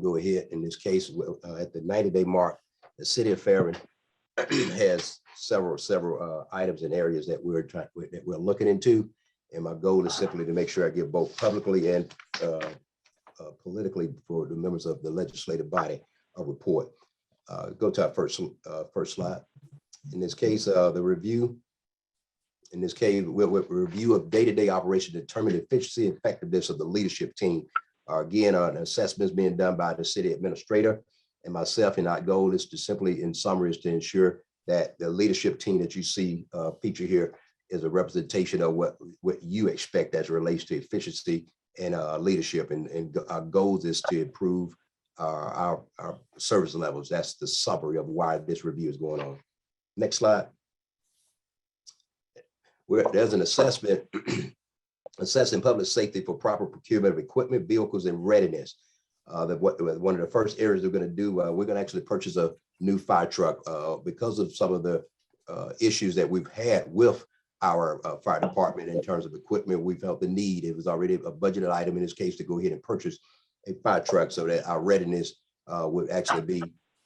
go ahead. In this case, at the 90-day mark, the city of Fairburn has several items and areas that we're looking into. And my goal is simply to make sure I give both publicly and politically for the members of the legislative body a report. Go to our first slide. In this case, the review. In this case, we'll review of day-to-day operation to determine the efficiency and effectiveness of the leadership team. Again, an assessment is being done by the city administrator and myself, and our goal is to simply, in summary, is to ensure that the leadership team that you see featured here is a representation of what you expect as it relates to efficiency and leadership. And our goals is to improve our service levels. That's the summary of why this review is going on. Next slide. There's an assessment assessing public safety for proper procurement of equipment, vehicles, and readiness. One of the first areas we're going to do, we're going to actually purchase a new fire truck because of some of the issues that we've had with our fire department in terms of equipment. We felt the need. It was already a budgeted item in this case to go ahead and purchase a fire truck so that our readiness would actually be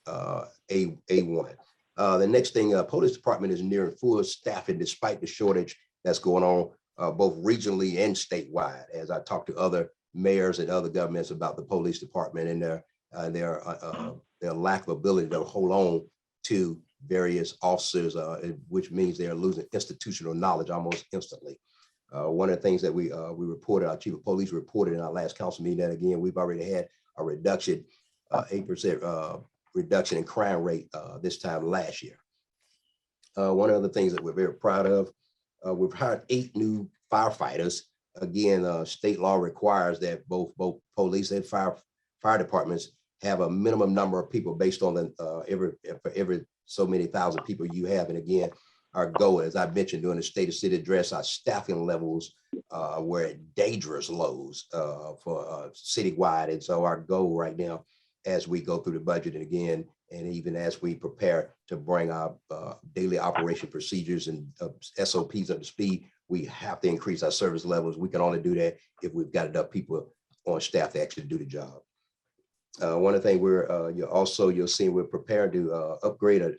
A1. The next thing, police department is nearing full staffing despite the shortage that's going on both regionally and statewide. As I talk to other mayors and other governments about the police department and their lack of ability to hold on to various officers, which means they're losing institutional knowledge almost instantly. One of the things that we reported, our chief of police reported in our last council meeting, that again, we've already had a reduction, 8% reduction in crime rate this time last year. One of the things that we're very proud of, we've hired 8 new firefighters. Again, state law requires that both police and fire departments have a minimum number of people based on the every so many thousand people you have. And again, our goal, as I mentioned during the State of City address, our staffing levels were at dangerous lows for citywide. And so our goal right now, as we go through the budget and again, and even as we prepare to bring our daily operation procedures and SOPs up to speed, we have to increase our service levels. We can only do that if we've got enough people on staff to actually do the job. One of the things you'll see we're prepared to upgrade a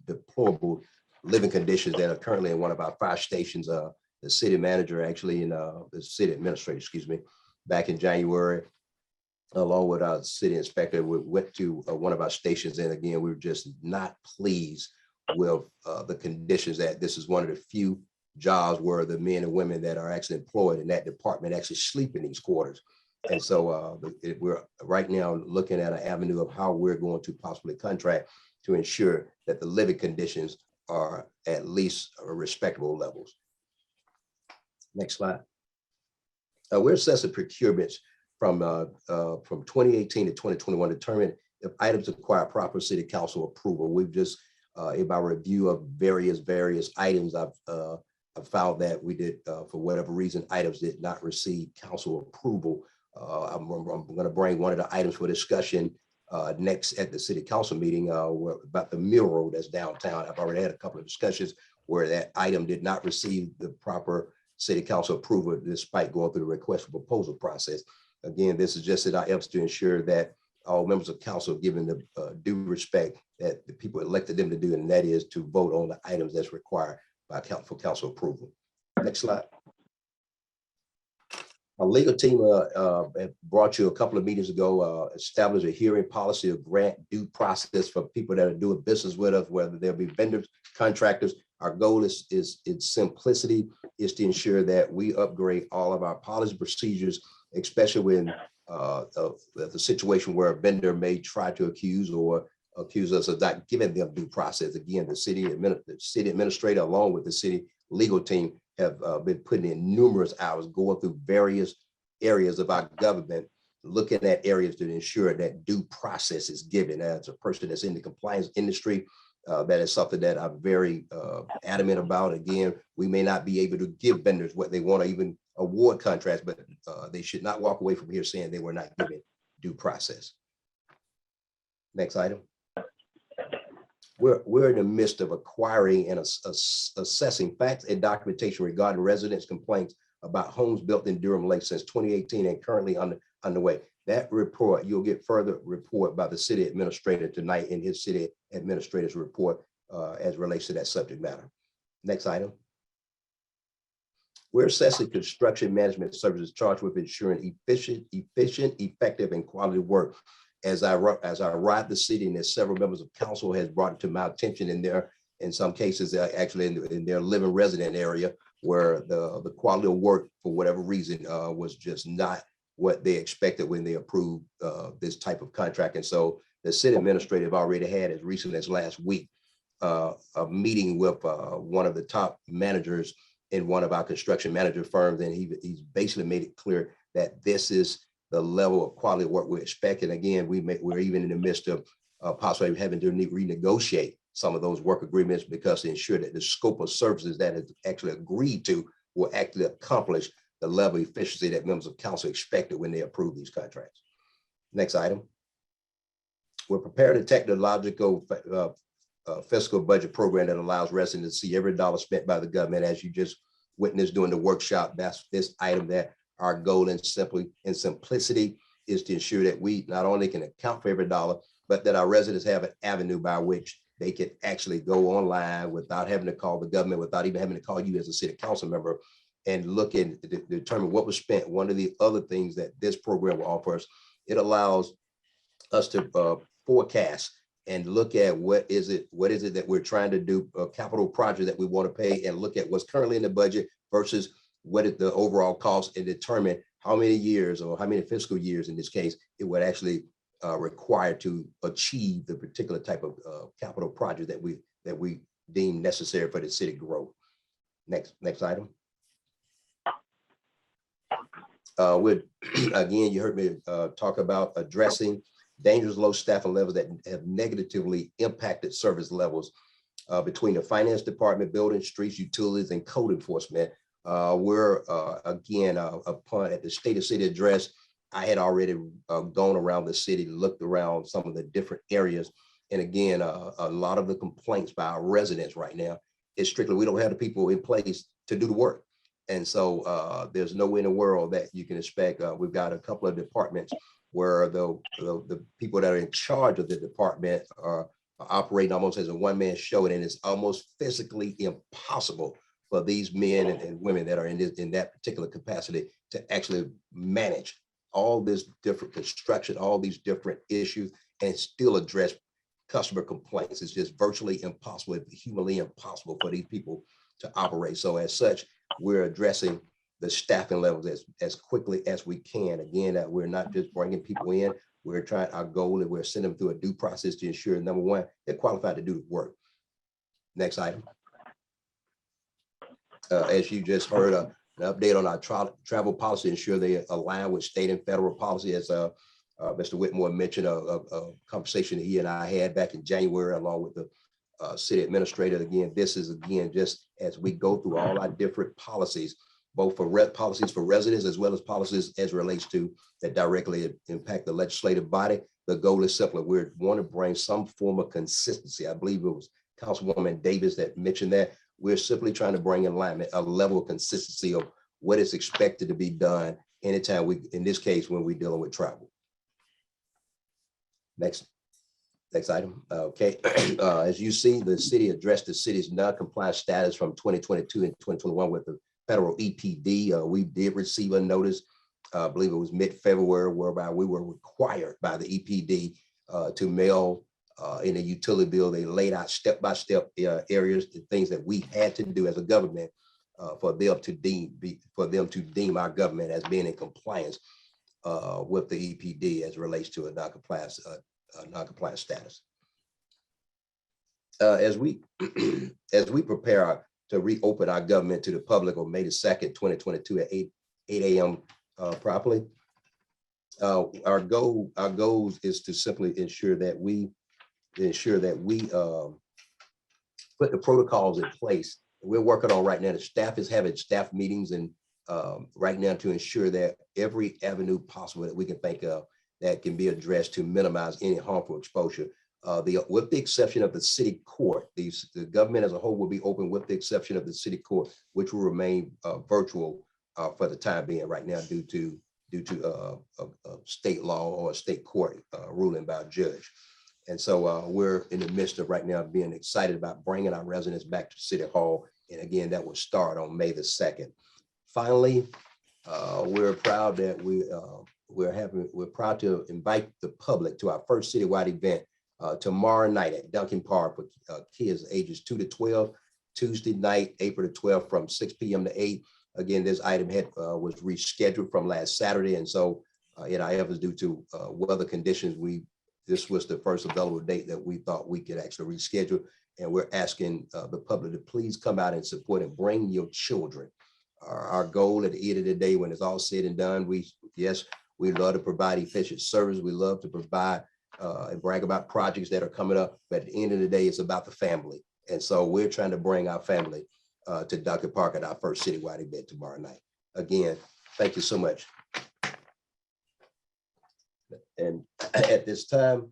deplorable living conditions that are currently in one of our fire stations. The city manager actually, the city administrator, excuse me, back in January, along with our city inspector, we went to one of our stations. And again, we were just not pleased with the conditions. That this is one of the few jobs where the men and women that are actually employed in that department actually sleep in these quarters. And so we're right now looking at an avenue of how we're going to possibly contract to ensure that the living conditions are at least respectable levels. Next slide. We're assessing procurements from 2018 to 2021 to determine if items require proper city council approval. We've just, in my review of various items, I've found that we did, for whatever reason, items did not receive council approval. I'm going to bring one of the items for discussion next at the city council meeting about the mural that's downtown. I've already had a couple of discussions where that item did not receive the proper city council approval despite going through the request for proposal process. Again, this is just in our efforts to ensure that all members of council are given the due respect that the people elected them to do, and that is to vote on the items that's required by for council approval. Next slide. Our legal team brought you a couple of meetings ago, established a hearing policy of grant due process for people that are doing business with us, whether they'll be vendors, contractors. Our goal is its simplicity, is to ensure that we upgrade all of our policy procedures, especially when the situation where a vendor may try to accuse us of not giving them due process. Again, the city administrator, along with the city legal team, have been putting in numerous hours going through various areas of our government, looking at areas to ensure that due process is given. As a person that's in the compliance industry, that is something that I'm very adamant about. Again, we may not be able to give vendors what they want or even award contracts, but they should not walk away from here saying they were not given due process. Next item. We're in the midst of acquiring and assessing facts and documentation regarding residents' complaints about homes built in Durham Lake since 2018 and currently underway. That report, you'll get further report by the city administrator tonight in his city administrator's report as relates to that subject matter. Next item. We're assessing construction management services charged with ensuring efficient, effective, and quality work. As I arrived the city, and as several members of council has brought it to my attention in some cases, actually in their living resident area, where the quality of work, for whatever reason, was just not what they expected when they approved this type of contract. And so the city administrative already had, as recently as last week, a meeting with one of the top managers in one of our construction manager firms, and he's basically made it clear that this is the level of quality of work we're expecting. Again, we're even in the midst of possibly having to renegotiate some of those work agreements, because to ensure that the scope of services that is actually agreed to will actually accomplish the level of efficiency that members of council expected when they approve these contracts. Next item. We're preparing a technological fiscal budget program that allows residents to see every dollar spent by the government. As you just witnessed during the workshop, that's this item that our goal in simplicity is to ensure that we not only can account for every dollar, but that our residents have an avenue by which they can actually go online without having to call the government, without even having to call you as a city council member, and look and determine what was spent. One of the other things that this program will offer us, it allows us to forecast and look at what is it that we're trying to do, a capital project that we want to pay, and look at what's currently in the budget versus what is the overall cost, and determine how many years or how many fiscal years in this case it would actually require to achieve the particular type of capital project that we deem necessary for the city growth. Next item. Again, you heard me talk about addressing dangerous low staffing levels that have negatively impacted service levels between the finance department, building, streets, utilities, and code enforcement. We're again, at the state of city address, I had already gone around the city, looked around some of the different areas. And again, a lot of the complaints by our residents right now is strictly, we don't have the people in place to do the work. And so there's no way in the world that you can expect. We've got a couple of departments where the people that are in charge of the department are operating almost as a one-man show, and it's almost physically impossible for these men and women that are in that particular capacity to actually manage all this different construction, all these different issues, and still address customer complaints. It's just virtually impossible, humanly impossible for these people to operate. So as such, we're addressing the staffing levels as quickly as we can. Again, that we're not just bringing people in, our goal is we're sending them through a due process to ensure, number one, they're qualified to do the work. Next item. As you just heard, an update on our travel policy, ensure they align with state and federal policy. As Mr. Whitmore mentioned, a conversation that he and I had back in January, along with the city administrator. Again, this is just as we go through all our different policies, both for policies for residents as well as policies as relates to that directly impact the legislative body. The goal is simple. We want to bring some form of consistency. I believe it was Councilwoman Davis that mentioned that. We're simply trying to bring in alignment, a level of consistency of what is expected to be done anytime in this case, when we're dealing with travel. Next item. Okay. As you see, the city addressed the city's non-compliant status from 2022 and 2021 with the federal EPD. We did receive a notice, I believe it was mid-February, whereby we were required by the EPD to mail in a utility bill. They laid out step-by-step areas and things that we had to do as a government for them to deem our government as being in compliance with the EPD as it relates to a non-compliant status. As we prepare to reopen our government to the public on May the 2nd, 2022 at 8 a.m. properly, our goals is to simply ensure that we put the protocols in place. We're working on right now. The staff is having staff meetings and right now to ensure that every avenue possible that we can think of that can be addressed to minimize any harmful exposure. With the exception of the city court, the government as a whole will be open with the exception of the city court, which will remain virtual for the time being right now due due to a state law or a state court ruling by a judge. And so we're in the midst of right now being excited about bringing our residents back to City Hall. And again, that will start on May the 2nd. Finally, we're proud that we're proud to invite the public to our first citywide event tomorrow night at Duncan Park for kids ages 2 to 12, Tuesday night, April the 12th from 6 p.m. to 8. Again, this item was rescheduled from last Saturday. And so in our efforts due to weather conditions, this was the first available date that we thought we could actually reschedule. And we're asking the public to please come out and support and bring your children. Our goal at the end of the day, when it's all said and done, we love to provide efficient service. We love to provide and brag about projects that are coming up. But at the end of the day, it's about the family. And so we're trying to bring our family to Duncan Park at our first citywide event tomorrow night. Again, thank you so much. And at this time,